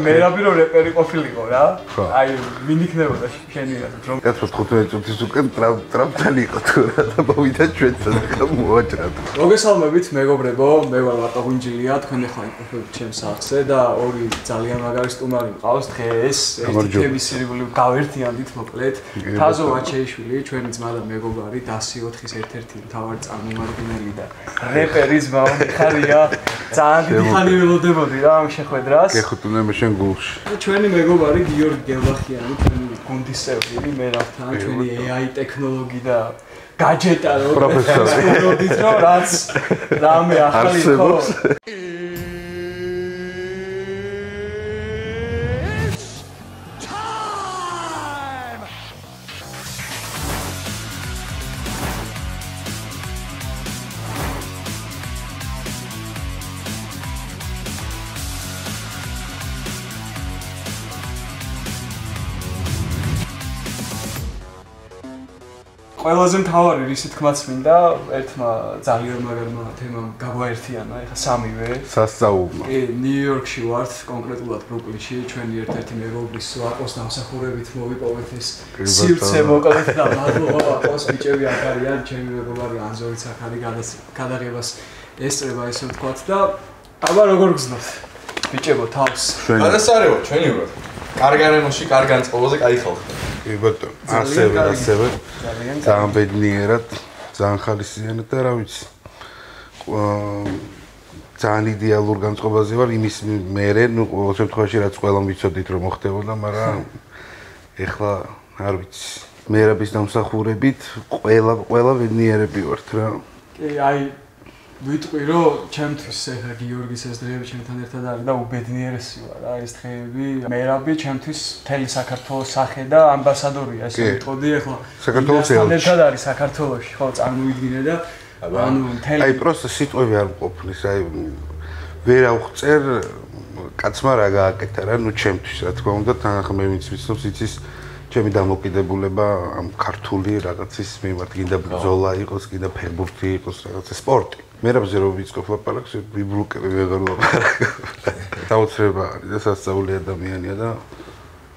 მერაბი რომ რეპერი ყოფილიყო რა. აი, ვინ იქნებოდა შენი რომ კაცო 15 წუთის უკან ტრამპთან იყო თუ რა და მოვიდა ჩვენთან და მოაჭრა. მოგესალმებით მეგობრებო, მე ვარ მარტო გუნჯილია, თქვენ ახლა იმყოფებით ჩემს სახლზე და ორი ძალიან მაგარი სტუმარი მყავს დღეს. ერთი თემის სირიული გავერთიანდით მოკლედ. თაზო ვაჩეიშვილი, ჩვენი ძმა და მეგობარი, დასი 4-ის ერთ-ერთი მთავარი წარმომადგენელი და რეპერი ძმა ხარია. ძალიან დიდი ხანი ველოდებოდი რა ამ შეხვედრას. გეხუთუნე მე შენ გულში. ჩვენი მეგობარი გიორგი გელბახიანი, ჩვენი გუნდის წევრი, მე რაფთან ჩვენი AI ტექნოლოგი და გაჯეტა რო პროფესორი რომ რაც რამე ახალი ხო ყველაზე მთავარი რისი თქმაც მინდა, ერთმა ძალიან მაგარმა თემამ გაგვაერთიანა, ეხა სამივე. სასწაულმა. კი, ნიუ-იორკში ვართ, კონკრეტულად ბრუკლინში, ჩვენი ერთ-ერთი მეგობრის ვაკოს დამსახურებით მოვიპოვეთ ეს სივრცე მოკლედ და მადლობა ვაკოს, ბიჭები აქ არიან, ჩემი მეგობარი ანზორიც აქ არის, გადაღებას ესწრება ესე ვთქვათ და აბა როგორ გზნობთ? ბიჭებო, თავს. გადასარევო, ჩვენი ვარ. კარგარემოში, კარგ განწყობაზე, კაი ხალხი. კი ბატონო, ასევე ძალიან ბედნიერად, ძალიან ხალისიანად და რა ვიცი. ძალიან იდეალურ განწყობაზე ვარ იმის მერე, ნუ ყოველ შემთხვევაში რაც ყველამ ვიცოდით რომ მოხდებოდა, მაგრამ ეხლა არ ვიცი. მერაბის დამსახურებით ყველა ბედნიერები ვართ რა. კი, აი ვიტყვი რომ ჩემთვის ეხლა გიორგის ეს დღეები ჩემთან ერთად არის და უბედნიერესი ვარ რა ეს დღეები მერაბი ჩემთვის მთელი საქართველოს სახე და ამბასადორია ესე ვიტყოდი ეხლა საქართველოს ერთად არის საქართველოში ხო წარმოიდგინე და ანუ მთელი აი პროსტა სიტყვები არ მყოფნის აი ვერ ავღწერ კაცმა რა გააკეთა რა ნუ ჩემთვის რა თქმა უნდა თან ახლა მე ვინც ვიცნობს იცის ჩემი დამოკიდებულება ამ ქართული რაღაცის მიმართ კიდე ბრძოლა იყოს კიდე ფეხბურთი იყოს რაღაცა სპორტი მერაბზე რომ ვიცნობ ლაპარაკს ვიბრუკები ვეღარ ლაპარაკ დაუცრება არის და სასწაული ადამიანია და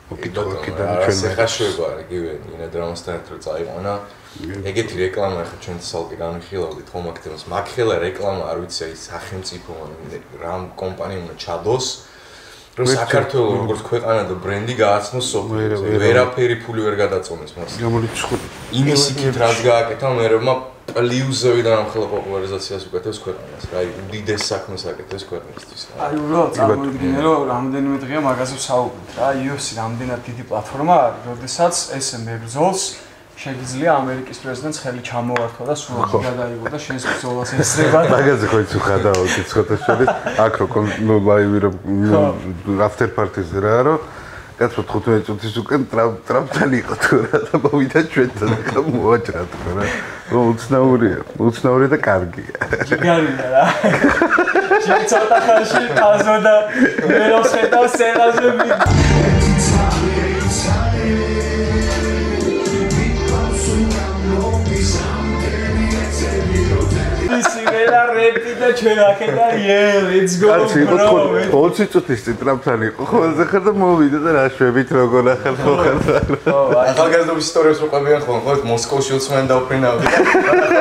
მოკითხვა ჩვენ ხაშუება არის გივე ინა დრამასთან ერთად წაიყვანა ეგეთი რეკლამა ახლა ჩვენ სალკი განხილავდით ხომ აქტივს მაგხელა რეკლამა არ ვიცი აი სახელმწიფო რამ კომპანია უნდა ჩადოს რომ საქართველოს როგორც ქვეყანა და ბრენდი გააცნოს სოფლიოს ვერაფერი ფული ვერ გადაწონეს მას გამორიცხული იმის იქით რაც გააკეთა მერებმა პლუსზე და ამხელა პოპულარიზაციას უკეთებს ქვეყანას რა აი უდიდეს საქმეს აკეთებს ქვეყნისთვის აი უბრალოდ წარმოიდგინე რომ რამდენიმე დღეა მაგაზე ვსაუბრობთ რა UFC რამდენად დიდი პლატფორმა არის როდესაც ეს მებრძოლს შეიძლება ამერიკის პრეზიდენტს ხელი ჩამოართვა და სულ გადაიღო და შენს ბრძოლას ესწრება მაგაზე ხო იცი ხადაო ცოტა შორის აქ რო ნუ ლაივი რომ after party-ზე რა რომ კაცო 15 წუთის უკან ტრამპთან იყო თუ რა და მოვიდა ჩვენთან და მოაჭრა თქო რა უცნაურია და კარგია გიგარია რა შენ ცოტა ხანში თაზო და მე რო შედავ სერაზე ისინელა რეპი და ჩვენ აქედა let's go bro 20 წუთის წინ ტრამპთან იყო ხოლმე ხარ და მოვიდა და რა შვებით როგორ ახალ ხო ხარ ახალგაზრდობის ისტორიებს მოყვებიან ხოლმე ხო მოსკოვში უცმენ დავფრინავდი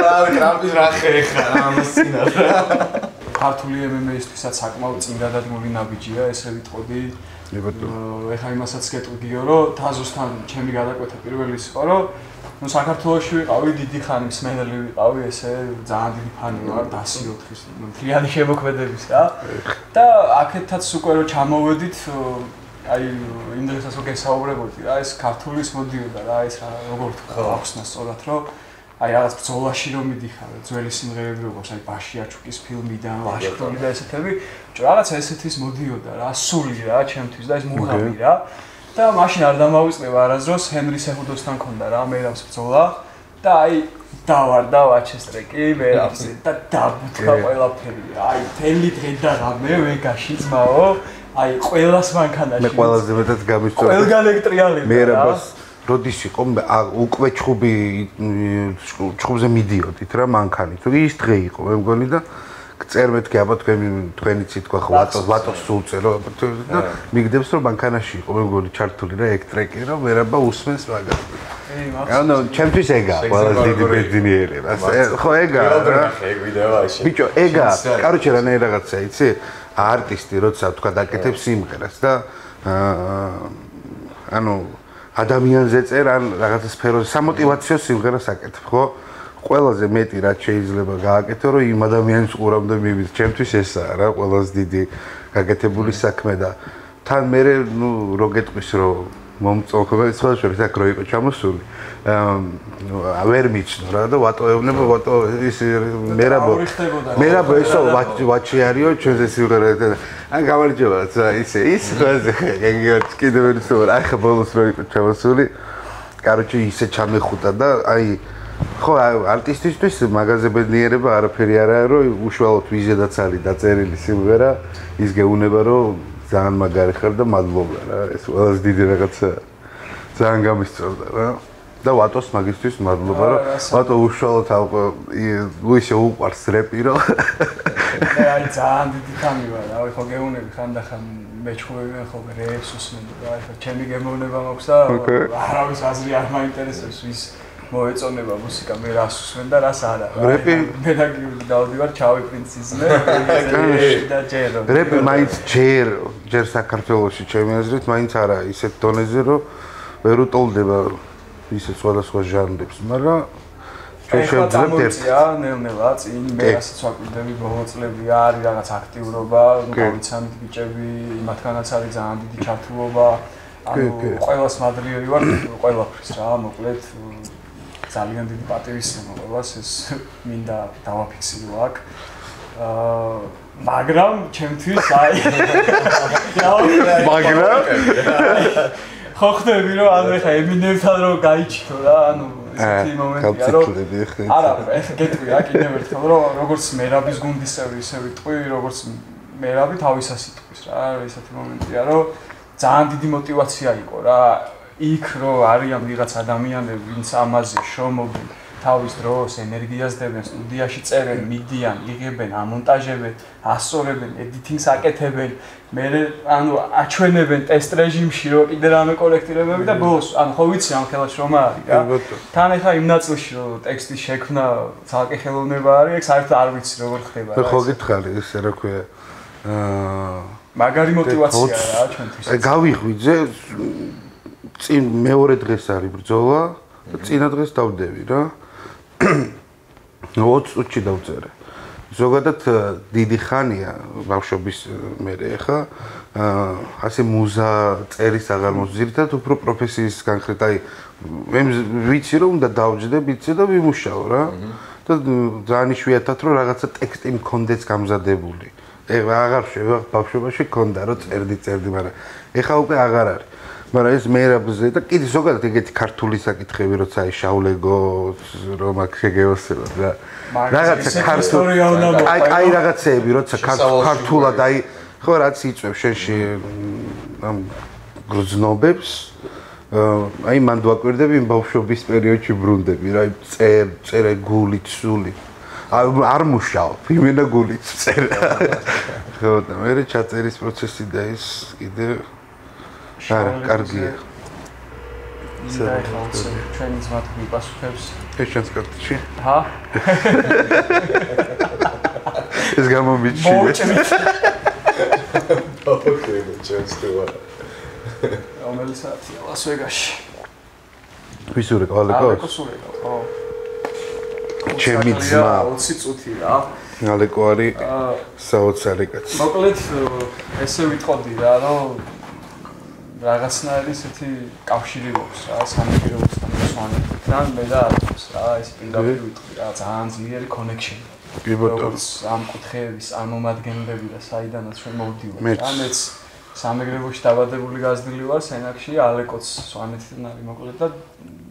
და ტრამპის რა ხერხა ამას წინა რა ქართული MMA-ისთვისაც საკმაოდ წინ გადადგმული ნაბიჯია ესე ვიტყოდი ეხლა იმასაც გეტყვიო რომ თაზოსთან ჩემი გადაკვეთა პირველი იყო რომ ნუ საქართველოში ვიყავი დიდი ხანი მსმენელი ვიყავი ესე ძალიან დიდი ფანი ვარ დასი 4-ის მთლიანი შემოქმედების რა და აქეთაც უკვე რომ ჩამოვედით აი იმ დღესაც რო გესაუბრებოდი რა ეს ქართულის მოდიოდა რა ეს როგორ თქვა ახსნა სწორად რომ აი რაღაც ბრძოლაში რომ მიდიხარ ძველი სიმღერები როგორც აი ბაშიაჩუკის ფილმიდან ვაშინგტონი და ესეთები რაღაცა ესეთის მოდიოდა რა სული რა ჩემთვის და ეს მუღამი რა და მაშინ არ დამავიწყდება არასდროს ჰენრი სეხუდოსთან მქონდა რა მერაბს ბრძოლა და აი დავარდა ვაჩესტრეკი მერაბზე და დაბუთხა ყველაფერი აი თელი დღე და რამე ვეგაში ძმაო აი ყველას მანქანაში მე ყველაზე მეტად გამისწორდა ყველგან ელექტრიალები მერაბს როდის იყო უკვე ჩხუბზე მიდიოდით რა მანქანით ის დღე იყო მე მგონი და წერმეთქი აბა თქვენიც თქვა ხო ვატოს სულწე რომ და მიგდებს რომ მანქანაში იყო მე მგონი ჩართული რა ეგ ტრეკი რომ ვერაბა უსმენს მაგას. ანუ ჩემთვის ეგა ყველაზე დიდი ბენზინიერება. ხო ეგა რა. ეგ ვიდეოაში. ბიჭო ეგა, კაროჩე რანაირ რაღაცა იცი? არტისტი როცა თქვა დაკეთებს სიმღერას და ანუ ადამიანზე წერ ან რაღაცა სფეროზე სამოტივაციო სიმღერას აკეთებ, ხო? ყველაზე მეტი რაც შეიძლება გააკეთო, რომ იმ ადამიანის ყურამდე მივიდე. ჩემთვის ესაა რა, ყველაზე დიდი გაკეთებული საქმე და თან მე ნუ რო გეტყვის რომ მომწონხება სხვა შორის აქ რო იყო ჩამოსული. ვერ მიჩნო რა და ვატოებნებ ვატო ის მერაბო ესო ვაჩი არისო ჩვენზე სიმღერა ან გამარჯობა ისე ის ხაზე ეგეც კიდევ ვერ ისო რა ხა ბოლოს რო იყო ჩამოსული. კაროჩე ისე ჩამეხუტა და აი ხო არტისტისთვის მაგაზე ბედნიერება არაფერი არაა რომ უშუალოდ ვიზედაც არის დაწერილი სიმღერა ის გეუნება რომ ძალიან მაგარი ხარ და მადლობა რა ეს ყველაზე დიდი რაღაცა ძალიან გამისწორდა რა და ვატოს მაგისთვის მადლობა რომ ვატო უშუალოდ ისე უყვარს რეპი რომ აი ძალიან დიდი ხანი ვარ რა ხო გეუნები ხანდახან მეჩხუბებიან ხო რეპს უსმენ რა ხო ჩემი გემოვნება მაქვს და არავის აზრი არ მაინტერესებს ვის მოეწონება მუსიკა მე რას უსმენ და რას არა რეპი მე დავდივარ ჩავი პრინციზმე და ჯერო რეპი მაინც ჯერ საქართველოში ჩემი აზრით მაინც არა ისეთ დონეზე რომ ვერ უტოლდება ისე სხვადასხვა ჟანრებს მაგრამ ჩვენ შევძლებთ ერთია ნელ-ნელა წინ მე რასაც ვაკვირდები ბოლო წლები არის რაღაც აქტიურობა გავიცანით ბიჭები იმათგანაც არის ძალიან დიდი ჩართულობა ანუ ყველას მადლიერი ვარ ყველაფრის რა მოკლედ ძალიან დიდი პატივისცემა ყველას ეს მინდა დავაფიქსირო აქ მაგრამ ჩემთვის აი მაგრამ ხო ხდები რომ ანუ ეხა ემინემთან რომ გაიჩითო რა ანუ ესეთი მომენტია რომ არა ეხა გეტყვი რა კიდევ ერთხელ რომ როგორც მერაბის გუნდის წევრი ისე ვიტყვი როგორც მერაბი თავისას იტყვის რა ესეთი მომენტია რომ ძალიან დიდი мотиваცია იყო რა იქ რომ არიან ვიღაც ადამიანები ვინც ამაზე შრომობენ თავის დროს ენერგიას დებენ სტუდიაში წერენ მიდიან იღებენ ამონტაჟებენ ასწორებენ ედიტინგს აკეთებენ მე ანუ აჩვენებენ ტესტ რეჟიმში რომ კიდე რამე კოლექტირებები და ბოლოს ანუ ხო ვიცი ამ ხელა შრომა არის რა თან ეხა იმ ნაწილში რომ ტექსტის შექმნა ძალკე ხელოვნება არის ეგ საერთოდ არ ვიცი როგორ ხდება რა ხო გითხარი ესე რა ქვია მაგარი мотиваცია რა ჩვენთვის აი გავიღვიძე წინ მეორე დღეს არის ბრძოლა და წინა დღეს დავდები რა 20 წუთში დავწერე. ზოგადად დიდი ხანია ბავშვობის მერე ხა ასე მუზა წერის აღარ მოზირთად უფრო პროფესიის განხრით აი მე ვიცი რომ უნდა დავჯდე ბიცე და ვიმუშაო რა და ძალიან იშვიათად რომ რაღაცა ტექსტი მქონდეს გამზადებული. აღარ შევა ბავშვობაში მქონდა რომ წერდი მაგრამ ეხა უკვე აღარ არის. მაგრამ ეს მერაბზე და კიდე ზოგადად ეგეთი ქართული საკითხები როცა აი შავლეგო რომ აქ შეგეოსებათ რა რაღაცა ქართული აი რაღაცეები როცა ქართულად აი ხო რაც იწვევს შენში ამ გრძნობებს აი მან დავაკვირდები იმ ბავშვობის პერიოდში ბრუნდები რა წერე გულით სული არ მუშაობ იმენა გულით წერე ხო და მე ჩაწერის პროცესი და ის კიდე არა, კარგია. ჩვენი ძმათ მიპასუხებს. ეს ჩვენს კარტში? ჰა? ეს გამომიჩი. მოუჭრით. ოკეი, ჩვენს თვა. რომელი საათია ლას-ვეგასში? ვისურე კვალეკოს? კვალეკოს, ხო. ჩემი ძმა 20 წუთი რა. ალეკო არის საოცარი კაცი. მოკლედ ესე ვიტყოდი რა, რომ რაღაცნაირი ისეთი კავშირი გვაქვს რა სამეგრელოსთან სვანეთთან მე და არის რა ეს პირდაპირ ვიტყვი რა ძალიან ძლიერი connection კი ბატონო ამ კუთხეების წარმომადგენლები და საიდანაც ჩვენ მოვდივართ რა მეც სამეგრელოში დაბადებული გაზრდილი ვარ სენაკში ალეკოც სვანეთიდან არის მოკლედ და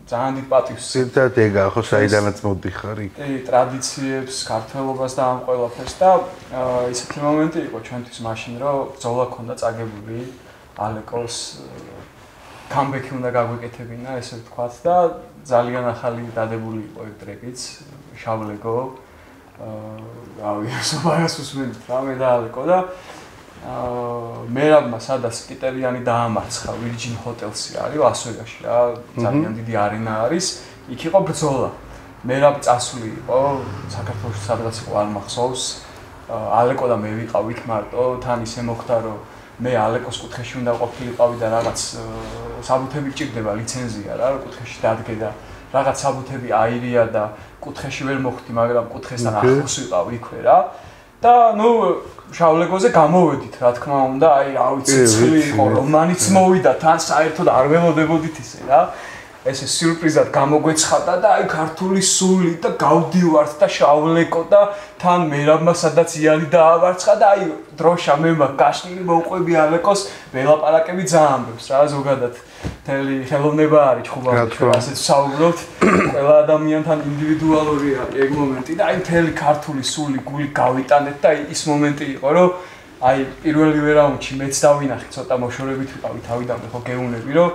ძალიან დიდ პატივს ზედათ ეგა ხო საიდანაც მოვდიხარ იქ კი ტრადიციებს ქართველობას და ამ ყველაფერს და ისეთი მომენტი იყო ჩვენთვის მაშინ რომ ბრძოლა ქონდა წაგებული ალეკოს კამბექი უნდა გაგვეკეთებინა ესე ვთქვათ და ძალიან ახალი დადებული იყო ეგ ტრეკიც შავლეგო რავი, სოფიას უსმენთ რა მე და ალეკო და მერაბმა სადაც კიტერიანი დაამარცხა Virgin Hotels-ი არის ლას-ვეგასში რა, ძალიან დიდი არენა არის, იქ იყო ბრძოლა. მერაბ წასული იყო საქართველოში სადღაც იყო არ მახსოვს. ალეკო და მე ვიყავ იქ მარტო, თან ისე მოხდა რომ მე ალეკოს კუთხეში უნდა ყოფილიყავი და რაღაც საბუთები ჭირდება, ლიცენზია რა, კუთხეში დადგე და რაღაც საბუთები აირია და კუთხეში ვერ მოხვდი, მაგრამ კუთხესთან ახლოს ვიყავ იქვე რა. და ნუ შავლეგოზე გამოვედით, რა თქმა უნდა, აი რა ვიცი, ცილი იყო, რომანიც მოვიდა თან საერთოდ არ ველოდებოდით ისე რა. ესე სიურპრიზად გამოგვეცხადა და აი ქართული სული და გავდივართ და შავლეკო და თან მერაბმა სადაც იანი დაავარცხა და აი დროშა მე მაქვს გაშლილი მოვყვები ალეკოს ველაპარაკები ძალიან ბევრს რა ზოგადად თელი ხელოვნება არის ჭუბავში ასეც საუბრობთ ყველა ადამიანთან ინდივიდუალურია ეგ მომენტი და აი თელი ქართული სული გული გავიტანეთ და ის მომენტი იყო რომ აი პირველივე რაუნდში მეც დავინახე ცოტა მოშორებით ვიყავი თავიდანვე ხო გეუნები რომ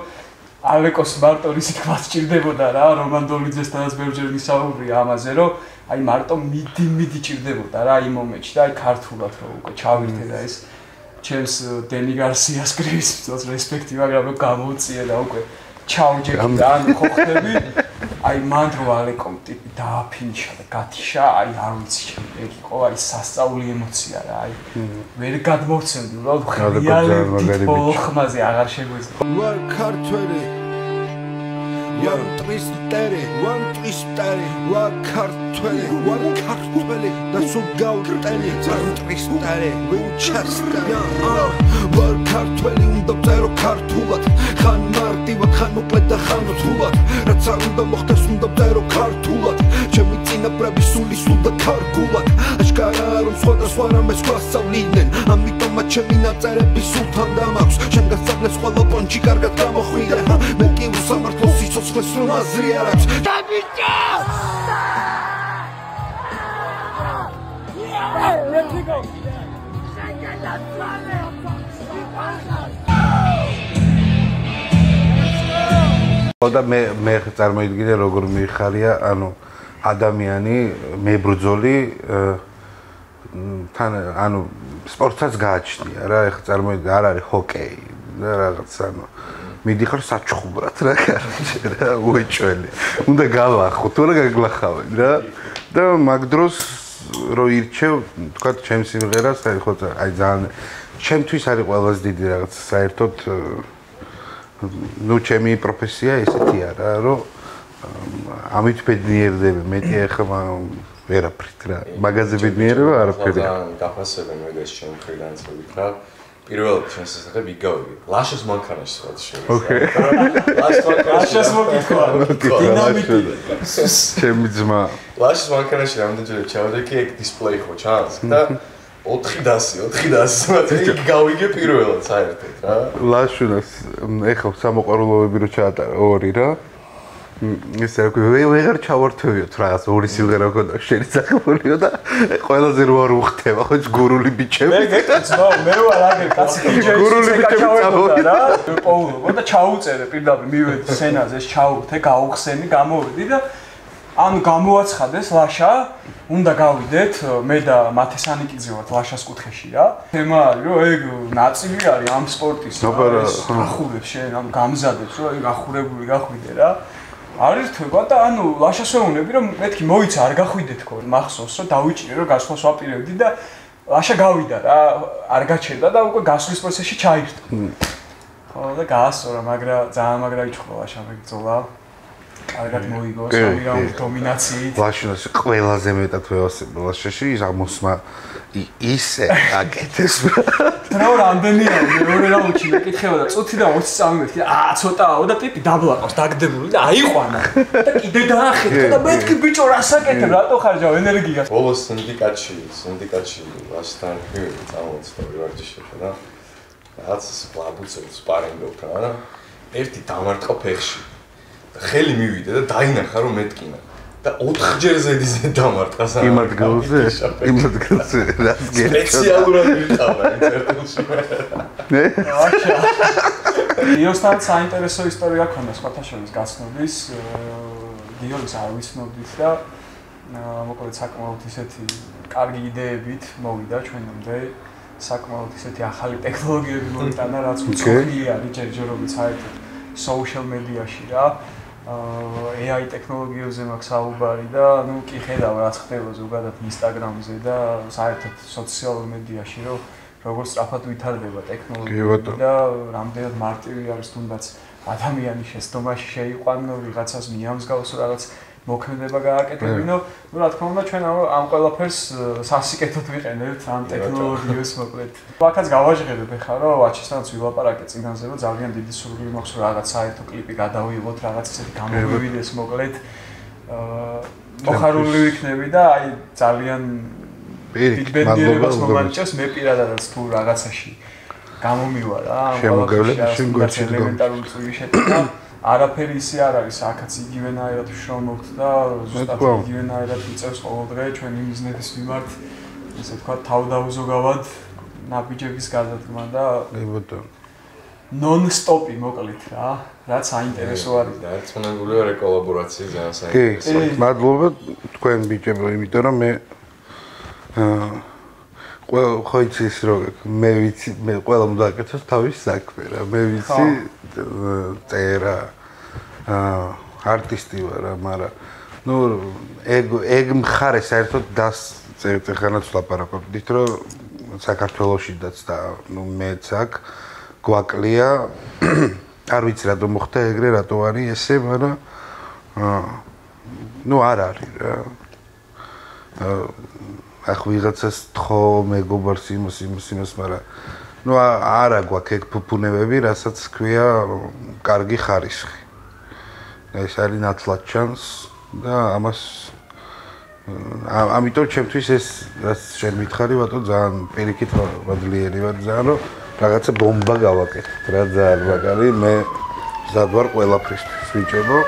ალეკოს მარტო რისი თქვა სჭირდებოდა რა რომან დოლიძესთანაც ბევრჯერ ვისაუბრია ამაზე რომ აი მარტო მიდი ჭირდებოდა რა იმ მომენტში და აი ქართულად რომ უკვე ჩავირთე და ეს ჩემს დენი გარსიას კრივის ბრძოლს რესპექტი მაგრამ რომ გამოუწიე და უკვე ჩავჯექი და ანუ ხო ხდები აი მან რო ალეკომ ტიპი დააფინიშა და გათიშა აი არ ვიცი ეგ იყო აი სასწაული ემოცია რა აი ვერ გადმოვცემდი უბრალოდ რეალურად ბოლო ხმაზე აღარ შეგვეძლო ვარ ქართველი ვარ ტრისტერი ვარ ქართველი და სულ გავტელი ვარ ტრისტერი ვინჩესტერი ვარ ქართველი უნდა წერო ქართულად ხან მარტივად ხან მოკლედ და ხან რთულად რაც არ უნდა მოხდეს უნდა წერო ქართულად ჩემი წინაპრები სული სულ და ქარგულად აშკარაა რომ სხვადასხვა რამეს გვასწავლიდნენ ამიტომაც ჩემი ნაწერები სულთან დამაქვს შენ გასწავლეს ყველა პონჩი კარგად გამოხვიდე მე კი უსამართლო სიცოცხლეს რომ აზრი არ აქვს დაბიჭა let's go და მე წარმოიდგინე როგორ მიხარია ანუ ადამიანი მებრძოლი თან ანუ სპორტსაც გააჩნია რა ეხლა წარმოიდგინე არ არის ჰოკეი და რაღაც ანუ მიდიხარ საჩხუბრად რა კარგი რა უეჭველი უნდა გავახო თუ რა გაგლახავენ რა და მაგ დროს რო ირჩევ თქვა ჩემს სიმღერას ხო აი ძალიან ჩემთვის არის ყველაზე დიდი რაღაც საერთოდ ნუ ჩემი პროფესია ესეთი არა რომ ამით ბედნიერდები მეტი ახლა ვერაფრით რა მაგაზე ბედნიერება არაფერი დაფასებენ მეგეს ჩემ მხრიდან წავიქრა პირველად ჩვენს შესახებ იგავი ლაშას მანქანაში სხვა შეიძლება ლაშას მოკითხვა დინამიტი ჩემი ძმა ლაშას მანქანაში რამდენჯერ ჩავდექი ეგ დისპლეი ხო ჩანს და 400 იქ გავიგე პირველად საერთოდ რა ლაშუნას ეხლა სამოყვარულობები რო ჩაატარა ორი რა ისე რომ ვეღარ ჩავართვევიოთ რაღაც ორი სიმღერა ქონდა შენი სახმოლიო და ყველაზე რო არ უხდება ხო გურული ბიჭები მე გეკეთო მე ვარ აგერ კაცი გურული ბიჭები წავედი რა პოულობ და ჩაუწერე პირდაპირ მივედი სცენაზე ჩაუვთე გაუხსენი გამოვედი და ანუ გამოაცხადეს ლაშა უნდა გავიდეთ მე და მათესანიკიძე ვართ ლაშას კუთხეში რა თემა არის რომ ეგ ნაწილი არის ამ სპორტის ახურებს შენ ანუ გამზადებს რომ ეგ ახურებული გახვიდე რა არ ერთვება და ანუ ლაშას ვეუბნები რომ მეთქი მოიცა არ გახვიდე თქო მახსოვს რომ დავიჭირე რომ გასვლას ვაპირებდი და ლაშა გავიდა რა არ გაჩერდა და უკვე გასვლის პროცესში ჩაირთო ხო და გაასწორა ძალიან მაგრა იჭრა ლაშა მეგძოლა კარგად მოიგო სამი რაუნდი დომინაციით ლაშას ყველაზე მეტად ვეოსებ ლაშაში ამოსმა ისე აკეთეს რა რამდენია მეორე რაუნდში მეკითხება და წუთი და 20 წამი მეთქი ცოტაო და ტიპი დაბლაყავს დაგდებული და აიყვანა და კიდე დაახეთქა და მეთქი ბიჭო რასაკეთებ რატო ხარჯავ ენერგიას ბოლოს სინდიკატში ლაშთან წამოვეცდა ვარჯიშებში და რაც სპლაბუცებს სპარინგობ რა ერთი დამარტყა ფეხში ხელი მივიდა და დაინახა რომ მეტკინა და 4 ჯერ ზედიზე დამარტყა სამ იმად გულზე რას გერჩა სპეციალურად მივტავა ინტერნეტში ნე იოსთან საინტერესო ისტორია ქონდა სხვათა შორის გაცნობის გიორგის არ ვიცნობდით და მოკლედ საკმაოდ ისეთი კარგი იდეებით მოვიდა ჩვენამდე. საკმაოდ ისეთი ახალი ტექნოლოგიები მოვიტანა, რაც უცხოელი არის ჯერჯერობით საერთოდ social media-ში რა. AI ტექნოლოგიებზე მაქვს საუბარი და ნუ კი ხედავ რაც ხდება ზოგადად Instagram-ზე და საერთოდ სოციალურ მედიაში რომ როგორ სწრაფად ვითარდება ტექნოლოგიები და რამდენად მარტივი არის თუნდაც ადამიანის შეცდომაში შეიყვანო ვიღაცას მიამსგავსო რაღაც მოქმედება გააკეთებინო. ნუ რა თქმა უნდა ჩვენ ამ ყველაფერს სასიკეთოდ ვიყენებთ ამ ტექნოლოგიებს მოკლედ. აქაც გავაჟღერებ ხა რომ ვაჩისთანაც ვილაპარაკე წინაზე რომ ძალიან დიდი სურვილი მაქვს რომ რაღაც საერთო კლიპი გადავიღოთ, რაღაც ისეთი გამოვივიდეს მოკლედ. მოხარული ვიქნები და აი ძალიან დიდ ბედნიერებას მომანიჭებს მე პირადადაც თუ რაღაცაში გამომივა რა. შემოგევლებს ელემენტარული წვირი შეტანა. არაფერი ისე არ არის, აქაც იგივენაირად ვშრომობთ და ზუსტად იგივენაირად ვიწევს ყოველდღე ჩვენი ბიზნესის მიმართ, ესე ვთქვათ, თავდაუზოგავად ნაბიჯების გადადგმა და non-stop-ი მოკლედ რა, რაც საინტერესო არის და ერთმანებული ვარ კოლაბორაციის ძალიან საინტერესო. კი, მადლობა თქვენ ბიჭებო, იმიტომ რომ მე ხო იცის რომ მე ვიცი მე ყველამ დააკეთოს თავის საქმე რა მე ვიცი წერა არტისტი ვარ მაგრამ ნუ ეგ მხარე საერთოდ წერტეხანაც ლაპარაკობდით რომ საქართველოშიდაც და ნუ მეც აქ გვაკლია არ ვიცი რატო მოხდა ეგრე რატო არის ესე მაგრამ ნუ არ არის რა ახ ვიღაცას თხო მეგობარს იმას მაგრამ ნუ არა გვაქვს ეგ ფუფუნებები რასაც ქვია კარგი ხარისხი ეს არის ნაცვლად ჩანს და ამას ამიტომ ჩემთვის ეს რაც შენ მითხარი ბატო ძალიან პირიქით მადლიერი ვარ ძალიან რომ რაღაცა ბომბა გავაკეთეთ რა ძალიან მაგარი მე მზად ვარ ყველაფრისთვის ვიჭებო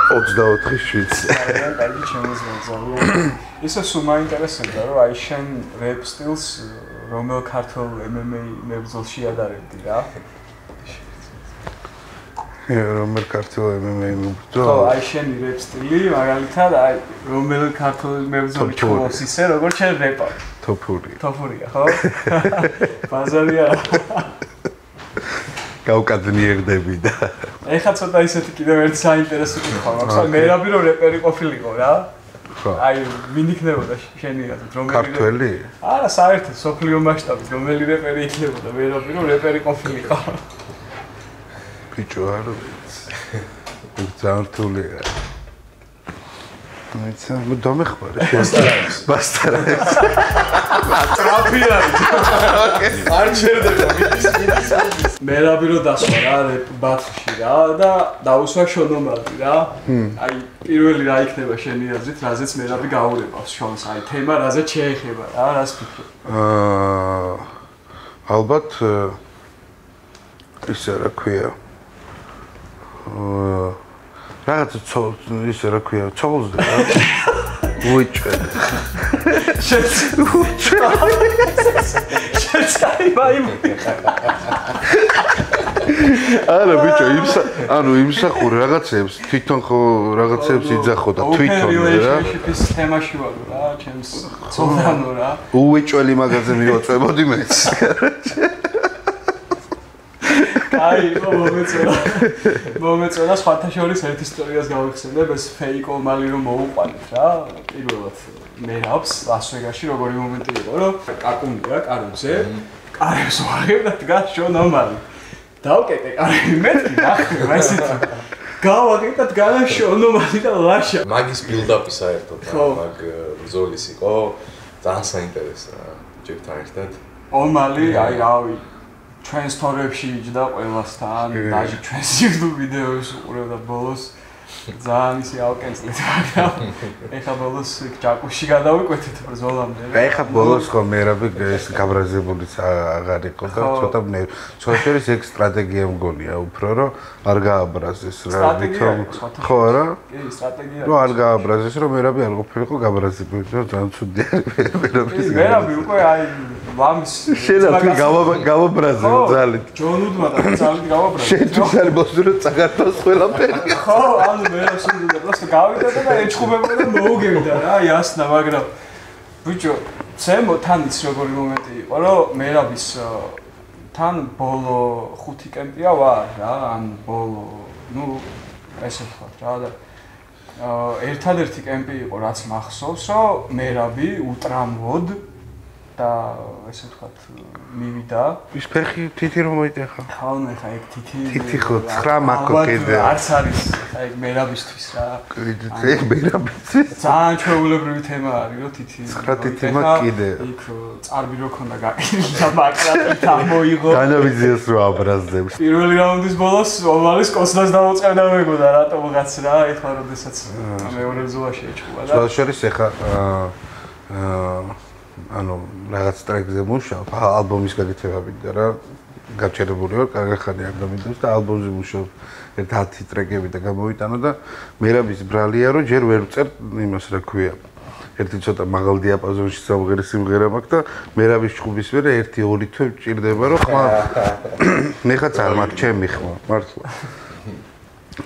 24/7 კარგი შემოძღვეა ისე სულ მაინტერესებდა რომ აი შენ რეპ სტილს რომელ ქართულ MMA მებრძოლში ადარებდი რა რომელ ქართულ MMA მებრძოლ ხო აი შენი რეპ სტილი მაგალითად აი რომელ ქართულ მებრძოლი ჩხობს ისე როგორც შენ რეპარ თოფურია ხო ბაზარია გავკადნიერდები და ეხლა ცოტა ისეთი კიდევ ერთი საინტერესო კითხვა მაქვს მე რაბი რომ რეპერი ყოფილიყო რა ხო აი ვინ იქნებოდა შენი აზრით რომელი ქართველი არა საერთოდ სოფლიო მასშტაბით რომელი რეპერი იქნებოდა მე რაბი რომ რეპერი ყოფილიყო ბიჭო არ ვიცი ძალიან რთულია აიცა მე დამეხმარე ბასტარებს ტრაფია არ ჩერდება მე რაბი რომ დასვა რა რეპ ბათლში რა და დაუსვა შონომალდი რა აი პირველი რა იქნება შენი აზრით რაზეც მე რაბი გაურევავს შონს აი თემა რაზეც შეეხება რა რას ფიქრობ ალბათ ისე რა ქვია რაღაც ისე რა ქვია ცოლზე რა უიჭვე შეცაი მაიმ არა ბიჭო ანუ იმსახური რაღაცებს თვითონ ხო რაღაცებს იძახო და თვითონ რა ის თემაში ვარ რა ჩემს ცოლდანო რა უიჭველი მაგაზე მივაწვებოდი მეც აი მომეწონა სხვათა შორის ერთ ისტორიას გავიხსენებ ეს ფეიკ ომალი რომ მოუყვანეთ რა პირველად მერავს ლას-ვეგასში როგორი მომენტი იყო რომ კაკუნია კარებზე კარებს ვაღებ და დგას შონ ომალი დავკეტე კარები მეთქი ნახე ესეთი გავაღებ და დგას შონ ომალი და ლაშა მაგის ბილდაპი საერთოდ მაგ ბრძოლის იყო ძალიან საინტერესო ჯერთან ერთად ომალი აი რავი ჩვენ სტორიებში იჯდა ყველასთან, დაჟე ჩვენს YouTube ვიდეოებს უყურებდა ბოლოს ძალიან ისე ავკენწლით მაგრამ ეხა ბოლოს ჯაკუში გადავიკვეთეთ ბრძოლამდე. ეხა ბოლოს ხო მერაბი ეს გაბრაზებულიც აღარ იყო და ცოტა მე სოციალის ეგ სტრატეგია მგონია უფრო რომ არ გააბრაზეს რა ვითომ ხო არა? კი, სტრატეგია. რომ არ გააბრაზეს რომ მერაბი არ ყოფილიყო გაბრაზებული და ძალიან ცუდი არის მერაბის. მერაბი უკვე აი ვამის შენა თუ გავაბრაზე ძალით ჯონ უდმა და ძალით გავაბრაზე შეთვის არის მოსდრო საქართველოს ყველაფერი ხო ანუ მე რა просто გავიდა და ეჩხუბებოდა და მოუგებდა რა იასნა მაგრამ ბიჭო ცემო თან ის როგორი მომენტი იყო რომ მერაბის თან ბოლო 5 კემპია ვარ რა ან ბოლო ну ესე ვთქვა რა და ერთადერთი კემპი იყო რაც მახსოვს რომ მერაბი ულტრამოდ და ესე ვთქვათ მივიდა ის ფეხი თითი რომ მოიტეხა ხო ნუ ხა ეგ თითი ხო 9 მაქო კიდე არც არის ხა ეგ მერაბისთვის რა ეგ მერაბისთვის ძალიან ჩვეულებრივი თემა არის რომ თითი 9 თითი მაგ კიდე იქ წარბი რო ქონდა გაყიდული და მაკრატით ამოიღო განავიძიეს რო აბრაზდებს პირველი რაუნდის ბოლოს ოვალის კოსლას დავუწყებდა მეგონა რატომღაც რა ეხლა როდესაც მეორე ზოლაში ეჭვლა და შორის ეხა ანუ რაღაც ტრეკზე მუშაობ, ალბომის გაკეთებებით და რა გაჩერებული ვარ, კარგი ხანი არ დამიდოს და ალბომზე მუშაობ. ერთ 10 ტრეკები და გამოვიტანო და მერაბის ბრალია რომ ჯერ ვერ ვწერ იმას რა ქვია. ერთი ცოტა მაღალ დიაპაზონში სამღერე სიმღერა მაქვს და მერაბის ჭუბის მერე 1-2 თვე ჭირდება რომ ხმა ნეხაც არ მაქვს ჩემი ხმა მართლა.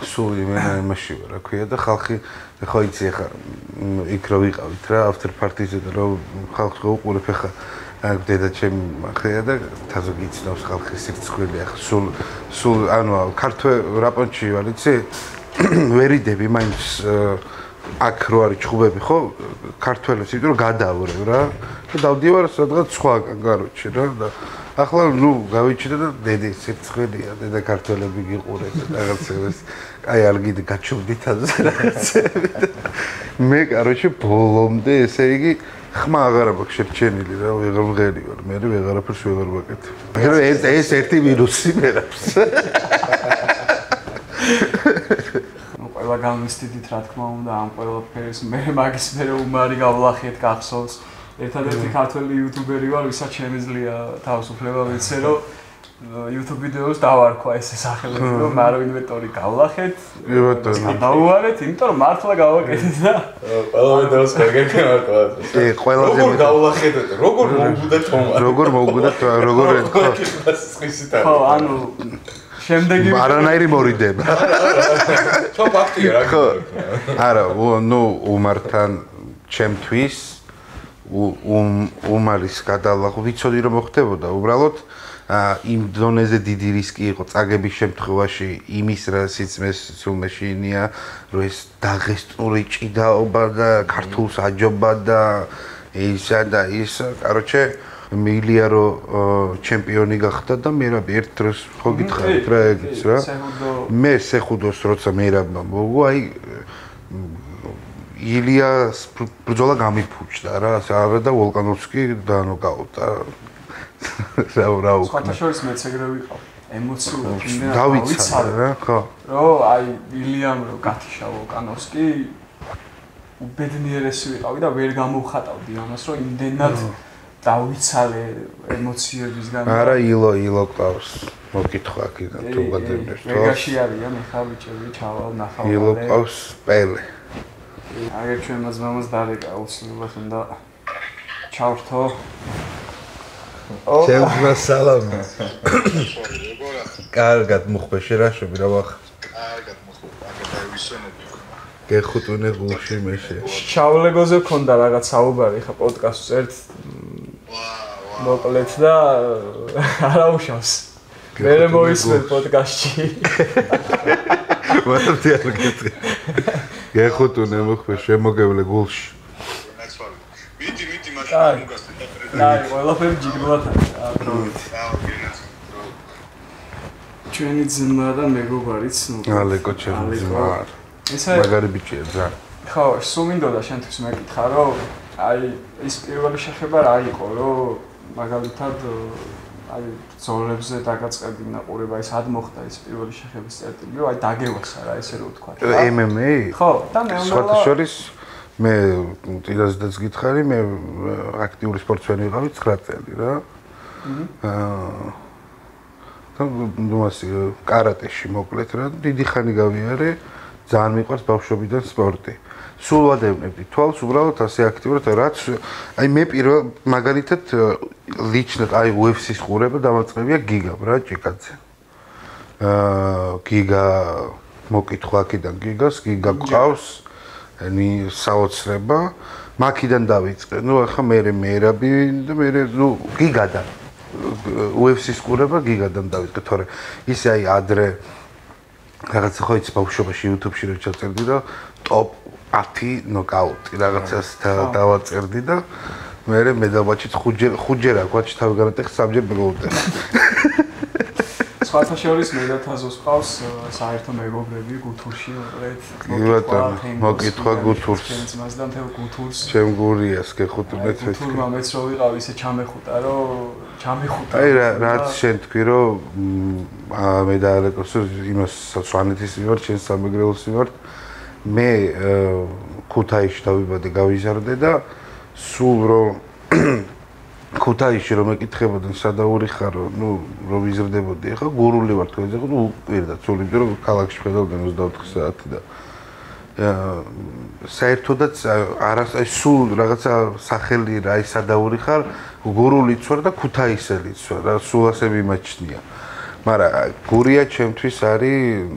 სულ იმაში რა ქვია და ხალხი ხო იცი ხა იქ რო ვიყავით რა after party-ზე და რო ხალხს უყურებ ხა დედა ჩემი ხეა და თაზო გიცნობს ხალხი სირცხვილი ხა სულ ანუ ქართულ რაპონჩი ვარ იცი ვერიდები მაინც აქ რო არის ჭუბები ხო ქართველებს იმიტომ რომ გადავრევ რა და დავდივარ სადღაც სხვაგან გაროჩი რა და ახლა ნუ გავიჩინე და დედი სირცხვილია დედა ქართველები გიყურეთ რაღაცებს აი არ გიდ გაჩვდით ასე რაღაცები მე კაროჩი ბოლომდე ესე იგი ხმა აღარ მაქვს შერჩენილი რა ვეღარ მღერი ვარ მე ვეღარაფერს ვეღარ ვაკეთებ მაგრამ ეს ერთი მინუსი მერაბს ყველა გამისტიდით რა თქმა უნდა ამ ყველაფერს მე მაგის მე უმარი გავლახეთ გახსოვს ერთადერთი ქართველი იუთუბერი ვარ ვისაც შემიძლია თავისუფლება ვიცე რომ YouTube ვიდეოს დავარქვა ესე სახელები რომ მარო ინვენტორი გავლახეთ დავუარეთ იმიტომ რომ მართლა გავაკეთეთ და ყველა ვიდეოს კარგია მართლა ყველაზე როგორ გავლახეთ როგორ მოუგუდა თომა როგორ მოუგუდა როგორ ხო ანუ შემდეგი არანაირი მორიდება ხო ფაქტია რა ხო არა ნუ უმართან ჩემთვის უმალის გადალახო ვიცოდი რომ მოხდებოდა უბრალოდ იმ დონეზე დიდი რისკი იყო წაგების შემთხვევაში იმის რასიც მე სულ მეშინია რომ ეს დაღესტნური ჭიდაობა და ქართულს აჯობა და ისა და ის კაროჩე მილია რომ ჩემპიონი გახდა და მერაბი ერთ დროს ხო გითხარით რა ეგიც რა მე სეხუდოს როცა მერაბმა მოგო აი ილიას ბრძოლა გამიფუჭდა რა არა და ვოლკანოვსკი დაანოკაუტა რა სხვა შორის მეც ეგრე ვიყავ ემოციურად დავიცადე რა ხო რომ აი ილიამ რო გათიშა ვოლკანოვსკი უბედნიერესი ვიყავი და ვერ გამოვხატავდი ამას რომ იმდენად დავიცალე ემოციების გამო არა ილო ყავს მოკითხვა აქედან თუ გადაიმერს ვეგაში არიან ეხა ბიჭები ჩავალ ნახავ ილო ყავს პელე აგერ ჩვენს მამას დარეკა უცნაურად უნდა ჩავრთო ჩემს სალამი კარგად მოხბეში რა შევი რა ვახ კარგად მოხბე აგერ ვისვენები გეხუტუნე გულში მეშე ჩავლეგოზე მქონდა რაღაც საუბარი ხა პოდკასტს ერთ მოკლედ და არაუშავს მე მოვისმენ პოდკასტში მაგრამ დიალოგეთი გეხუტუნე მოხბე შემოგევლე გულში მიდი მაშინ მოგასწრე აი ყველაფერი ჯიგრულად არის ჩვენი ძმა და მეგობარიც ალეკო ჩემი ძმა ესა მაგარი ბიჭია ძა ხო სულ მინდოდა შენთვის მეკითხა რომ აი ის პირველი შეხება რა იყო რომ მაგალითად აი ზოლებზე დაგაწყებინა ყურება ის ad მოხდა ის პირველი შეხების წერტილი რომ აი დაგევასა რა ესე რო ვთქვა MMA ხო და სხვათა შორის მე ტილაზდაც გითხარი მე აქტიური სპორტსმენი ვიყავი 9 წელი რა და ნუასი კარატეში მოკლედ რა დიდი ხანი გავიარე ძალიან მიყვარს ბავშვობიდან სპორტი სულ ვადევნებდი თვალს უბრალოდ ასე აქტიურად რაც აი მე პირველ მაგალითად ლიჩნად აი UFC-ს ყურება დამაწყებია გიგამ რა ჭიკაძე გიგა მოკითხვა აქედან გიგას გიგა ყავს ნი საოცრება მაქიდან დავიწყე ნუ ახლა მე მერაბი და მე ნუ გიგადან UFC-ს ყურება გიგადან დავიწყე თორე ისე აი ადრე რაღაცა ხო იცი ბავშვობაში YouTube-ში რო ჩაწერდი და ტოპ 10 ნოკაუტი რაღაცას დავაწერდი და მე დავაჭით ხუჯერ აქვთ თავი განატეხ სამჯერ მეგობრები. სხვათა შორის მე და თაზოს ყავს საერთო მეგობრები გუთურში მოკითხვა გუთურს. ჩემს და მთელ გუთურს. ჩემ გურიას გეხუტუნეთ ეს. გუთურმა მეც რო ვიყავ ისე ჩამეხუტა რომ ჩამეხუტა. აი რაც შენ თქვი რომ მე და ალეკოს იმას სვანეთის ვარ ჩემს სამეგრელოს ვარ მე ქუთაისში დავიბადე გავიზარდე და სულ რომ ქუთაისში რომ ეკითხებოდნენ სადაური ხარო ნუ რომ ვიზრდებოდი ახლა გურული ვარ თქვენზე ხო ნუ პირდად სულ იმიტომ რომ ქალაქში ხედავდნენ 24 საათი და საერთოდაც აი სულ რაღაცა სახელი რა ის სადაური ხარ გურულიც ვარ და ქუთაისელიც ვარ რა სულ ასე მიმაჩნია მაგრამ გურია ჩემთვის არის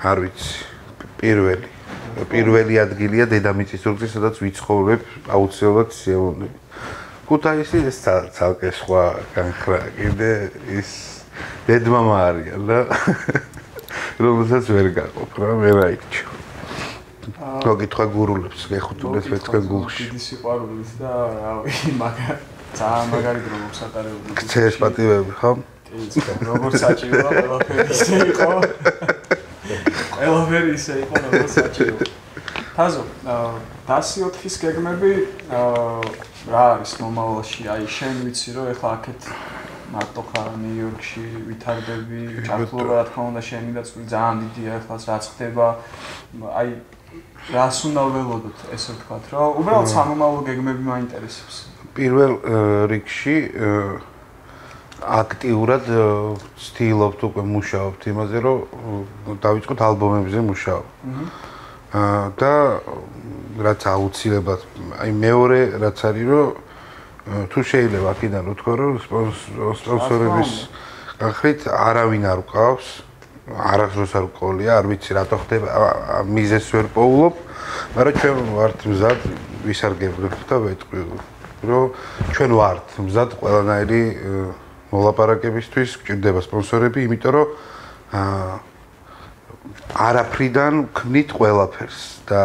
არ ვიცი პირველი ადგილია დედამიწის ზურგზე სადაც ვიცხოვრებ აუცილებლად სიამოვნებით ქუთაისი ეს ცალკე სხვა განხრა კიდე ის დედმამა არიან და რომელსაც ვერ გაყოფ რა მე რაიჩო მოგითხვა გურულებს გეხუთუნეთ მე თქვენ გულში დიდი სიყვარულით და რავი ძალიან მაგარი დრო მომსატარებული ქცეს პატივები ხო როგორც საჭიროა ყველაფერი ისე იყო ყველაფერი ისე იყო როგორც საჭირო თაზო დასი 4-ის გეგმები რა არის მომავალში აი შენ ვიცი რომ ეხლა აქეთ მარტო ხარ ნიუ-იორკში ვითარდები ჩართულობა რა თქმა უნდა შენი და ძალიან დიდია ეხლა რაც ხდება აი რას უნდა ველოდოთ ესე ვთქვათ რომ უბრალოდ სამომავლო გეგმები მაინტერესებს პირველ რიგში აქტიურად ვცდილობთ უკვე მუშაობთ იმაზე რომ დავიწყოთ ალბომებზე მუშაობა და რაც აუცილებლად აი მეორე რაც არის რომ თუ შეიძლება აქედან რო თქვა რომ სპონსორების განხრით არავინ არ ყავს არასდროს არ ყოლია არ ვიცი რატო ხდება მიზეს ვერ პოულობ მაგრამ ჩვენ ვართ მზად ვისარგებლოთ და ვეტყვი რომ ჩვენ ვართ მზად ყველანაირი მოლაპარაკებისთვის გჭირდება სპონსორები იმიტომ რომ არაფრიდან ქმნით ყველაფერს და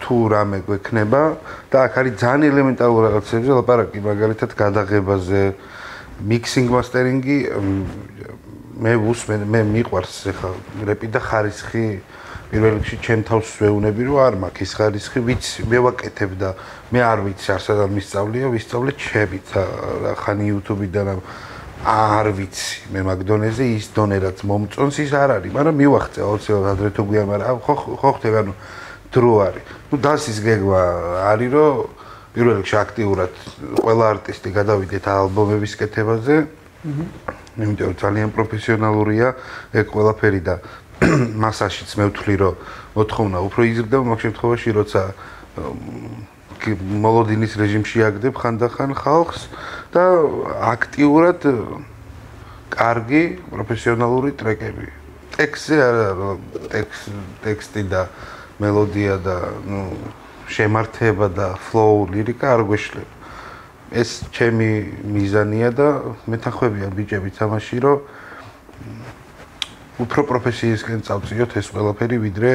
თუ რამე გვექნება და აქ არის ძალიან ელემენტარული რაღაცებზე ლაპარაკი მაგალითად გადაღებაზე მიქსინგ მასტერინგი მე მიყვარს ახლა რეპი და ხარისხი პირველ რიგში ჩემ თავს ვეუბნები რომ არ მაქვს ის ხარისხი ვიცი მე ვაკეთებ და მე არ ვიცი არ სადაც მისწავლია ვისწავლე ჩემით ხან YouTube-დან არ ვიცი მე მაგდონეზე ის დონე რაც მომწონს ის არ არის მაგრამ მივახცე აუცილებლად ადრე თუ გვიან მაგრამ ხო ხდება ანუ დრო არის ნუ დასის გეგმა არის რომ პირველ რიგში აქტიურად ყველა არტისტი გადავიდეთ ალბომების კეთებაზე იმიტომ რომ ძალიან პროფესიონალურია ეგ ყველაფერი და მასაშიც მე ვთვლი რომ მოთხოვნა უფრო იზრდება მაგ შემთხვევაში როცა მოლოდინის რეჟიმში აგდებ ხანდახან ხალხს და აქტიურად კარგი პროფესიონალური ტრეკები. ტექსტი არა, ტექსტი და მელოდია და ნუ შემართება და ფლოუ ლირიკა არ გვეშლება. ეს ჩემი მიზანია და მეთანხმებია ბიჭებიც ამაში, რომ უფრო პროფესიისკენ წავწიოთ ეს ყველაფერი, ვიდრე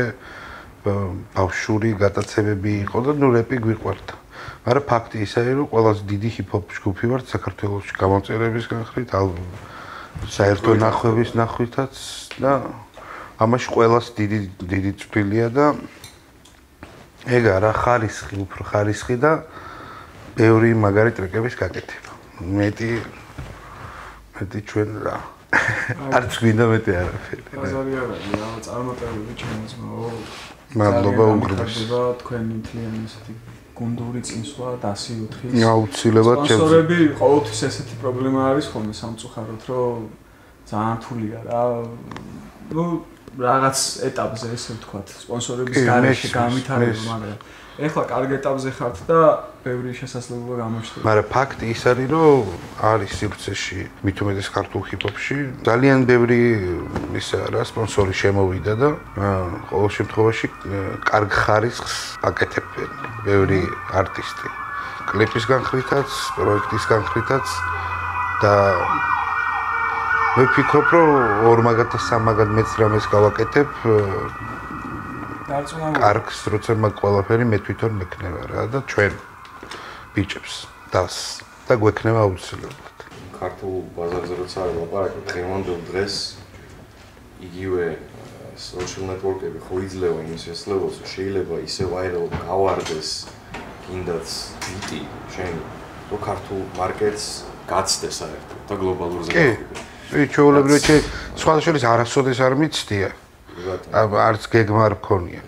ბავშვური გატაცებები იყო და ნუ რეპი გვიყვარდა. მაგრამ ფაქტი ის არის, რომ ყველაზე დიდი ჰიპ-ჰოპ ჯგუფი ვართ საქართველოში გამოწერების განხრით, საერთო ნახვების ნახვითაც და ამაში ყველას დიდი წვლილია და ეგ არა ხარისხი, უფრო ხარისხი და ბევრი მაგარი ტრეკების გაკეთება. მეტი ჩვენ რა არც გვინდა მეტი არაფერი. ბაზარი არა, წარმატებული ჩემო. მადლობა უგრძეს. თქვენი მთლიანი ესეთი გუნდური წინსვლა დასი 4-ის. აუცილებლად სპონსორები ყოველთვის ესეთი პრობლემა არის ხოლმე სამწუხაროდ, რომ ძალიან რთულია რა ну რაღაც ეტაპზე ესე ვთქვათ, სპონსორების გარეშე გამითარება, მაგრამ ეხლა კარგ ეტაპზე ხართ და ბევრი შესაძლებლობა გამოჩნდება. მაგრამ ფაქტი ის არის, რომ არის სივრცეში მით უმეტეს ქართულ ჰიპ-ჰოპში ძალიან ბევრი ისა რა სპონსორი შემოვიდა და ყოველ შემთხვევაში კარგ ხარისხს აკეთებენ ბევრი არტისტი. კლიპის განხრითაც, პროექტის განხრითაც და მე ვფიქრობ, რომ 2-3 მეც რამეს გავაკეთებ კარგს, როცა მაგ ყველაფერი მე თვითონ მექნება რა და ჩვენ ბიჭებს დას და გვექნება აუცილებლად. ქართულ ბაზარზე როცა არის ლაპარაკი, დღევანდელ დღეს იგივე social network-ები ხო იძლევა იმის შესაძლებლობას, რომ შეიძლება ისე ვაირალ გავარდეს კიდაც ბიტი შენ რო ქართულ მარკეტს გაცდეს საერთოდ და გლობალურზე გავხიბე. კი, ჩვეულებრივად სხვა შორის არასოდეს არ მიცდია. არც გეგმა არ მქონია.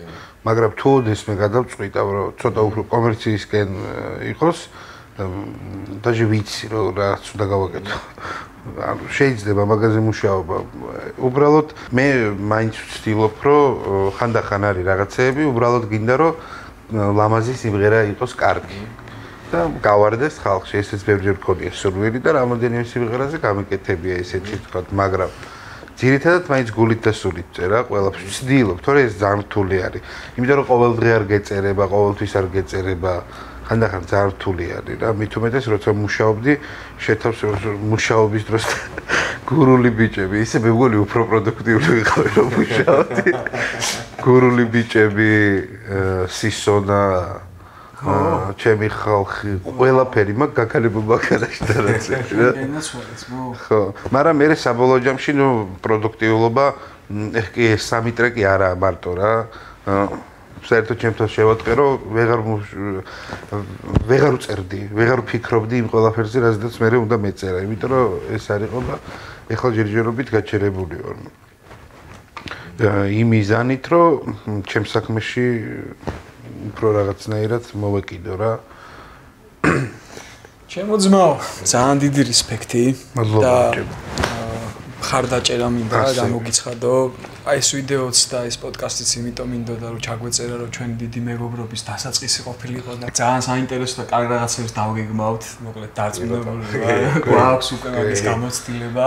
მაგრამ თუ ოდესმე გადავწყვიტავ, რომ ცოტა უფრო კომერციისკენ იყოს, დაჟე ვიცი, რომ რაც უნდა გავაკეთო. ანუ შეიძლება მაგაზე მუშაობა. უბრალოდ მე მაინც ვცდილობ, რომ ხანდახან არის რაღაცეები, უბრალოდ გინდა, რომ ლამაზი სიმღერა იყოს კარგი. და გავარდეს ხალხში, ესეც ბევრჯერ მქონია სურვილი და რამოდენიმე სიმღერაზე გამიკეთებია ესეთი თქვა, მაგრამ ძირითადად მაინც გულით და სულით წერა, ყველაფერს ვცდილობ, თორე ეს ძალიან რთული არის. იმიტომ რომ ყოველ დღე არ გეწერება, ყოველთვის არ გეწერება, ხანდახან ძალიან რთული არის რა. მით უმეტეს როცა მუშაობდი, შეთავს მუშაობის დროს გურული ბიჭები, ისე მე მგონი უფრო პროდუქტიული ვიყავი რომ მუშაობდი. გურული ბიჭები, სისონა ჩემი ხალხი, ყველაფერი მაგ გაქალებულ მაგარაში და რაც რა. ხო, მაგრამ მე საბოლოო ჯამში ნუ პროდუქტიულობა კი ეს 3 ტრეკი არა მარტო რა. საერთოდ ჩემთან შევატყე რომ ვეღარ უწერდი, ვეღარ ვფიქრობდი იმ ყველაფერზე, რაზედაც მე უნდა მეწერა, იმიტომ რომ ეს არისო და ეხლა ჯერჯერობით გაჩერებული ვარ. იმ მიზანით რომ ჩემ საქმეში უფრო რაღაცნაირად მოვეკიდო რა. ჩემო ძმაო, ძალიან დიდი რესპექტი და ხარდაჭერა მინდა გამოგიცხადო. აი ეს ვიდეოც და ეს პოდკასტიც იმიტომ მინდოდა რომ ჩაგვეწერა რომ ჩვენი დიდი მეგობრობის დასაწყისი ყოფილიყო და ძალიან საინტერესო და კარგ რაღაცებს დავგეგმავთ. მოკლედ დარწმუნებული გვაქვს უკვე მაგის გამოცდილება.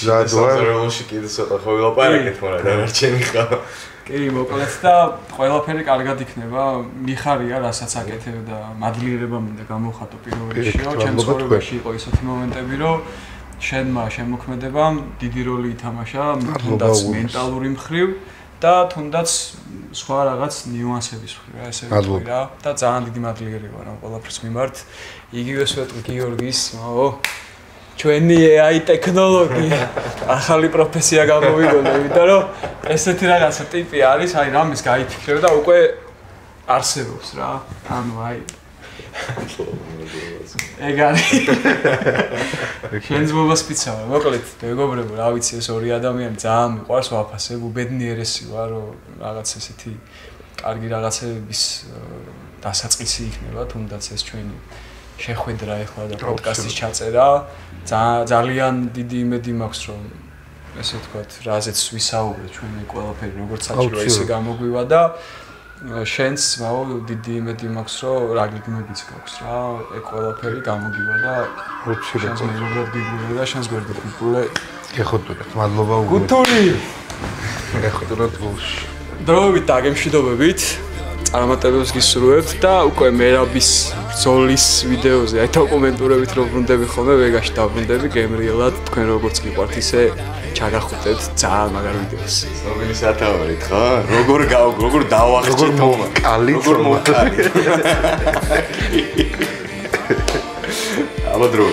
ზადვარში კიდე ცოტა ხო ვილაპარაკეთ, მაგრამ დანარჩენი ხა. კი, მოკლედ და ყველაფერი კარგად იქნება. მიხარია, რასაც აკეთებ და მადლიერება მინდა გამოვხატო პირველ რიგში, რომ ჩემ ცხოვრებაში იყო ისეთი მომენტები, რომ შენმა შემოქმედებამ დიდი როლი ითამაშა, თუნდაც მენტალური მხრივ და თუნდაც სხვა რაღაც ნიუანსების მხრივ, რა ესე ვიტყვი რა. და ძალიან დიდი მადლიერი ვარ ამ ყველაფრის მიმართ. იგივე სვეტყვი გიორგის, მაო ჩვენი AI ტექნოლოგია ახალი პროფესია გამოვიგონე, იმიტომ რომ ესეთი რაღაცა ტიპი არის, აი რამის გაიფიქრე და უკვე არსებობს რა. ანუ აი ეგ არის. შენ ზმობას პიცაა, მოკლედ, მეგობრებო, რა ვიცი, ეს ორი ადამიანი ძალიან მიყვარს ვაფასებ, უბედნიერესი ვარ, რომ რაღაც ესეთი კარგი რაღაცების დასაწყისი იქნება, თუნდაც ეს ჩვენი შეხვედრა ეხლა და პოდკასტის ჩაწერა. ძალიან დიდი იმედი მაქვს, რომ ესე ვთქვათ, რაზეც ვისაუბრეთ ჩვენი ყველაფერი როგორც საჭირო ისე გამოგვივა და შენც მაო დიდი იმედი მაქვს, რომ რა გეგმებიც გაქვს რა, ეგ ყველაფერი გამოგივა და შენს მეგობრად გიგულე და შენს გვერდით გიგულე. ეხოდურეთ, მადლობა უგულე. გუთური. ეხოდურეთ გულში. დროებით და გემშვიდობებით. წარმატებებს გისურვებთ და უკვე მერაბის ბრძოლის ვიდეოზე აი დოკუმენტურებით რო ბრუნდები ხოლმე ვეგაში დაბრუნდები გემრიელად თქვენ როგორც გიყვართ ისე ჩაგახუტებთ ძალიან მაგარ ვიდეოს. სოვილის ათავარით ხო? როგორ დავახჭით თომა? როგორ მოვკალი? აბა დრო.